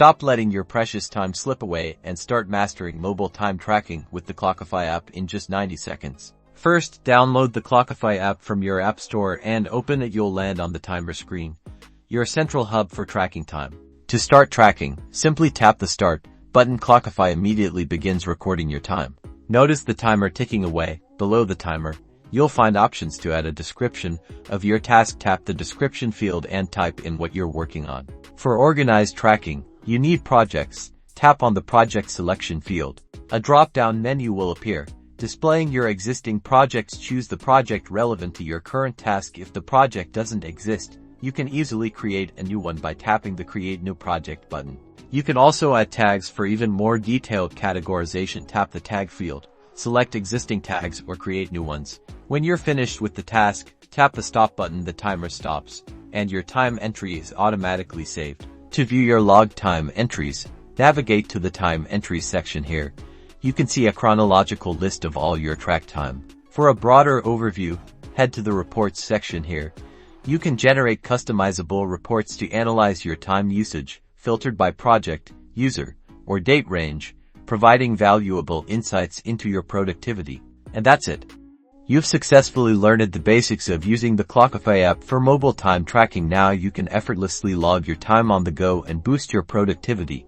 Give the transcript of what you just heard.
Stop letting your precious time slip away and start mastering mobile time tracking with the Clockify app in just 90 seconds. First, download the Clockify app from your app store and open it. You'll land on the timer screen, your central hub for tracking time. To start tracking, simply tap the Start button. Clockify immediately begins recording your time. Notice the timer ticking away. Below the timer, you'll find options to add a description of your task. Tap the description field and type in what you're working on. For organized tracking, you need projects. Tap on the project selection field. A drop-down menu will appear, displaying your existing projects. Choose the project relevant to your current task. If the project doesn't exist, you can easily create a new one by tapping the Create New Project button. You can also add tags for even more detailed categorization. Tap the Tag field, select existing tags or create new ones. When you're finished with the task, tap the Stop button. The timer stops, and your time entry is automatically saved. To view your log time entries, navigate to the Time Entries section here. You can see a chronological list of all your track time. For a broader overview, head to the Reports section here. You can generate customizable reports to analyze your time usage, filtered by project, user, or date range, providing valuable insights into your productivity. And that's it. You've successfully learned the basics of using the Clockify app for mobile time tracking. Now you can effortlessly log your time on the go and boost your productivity.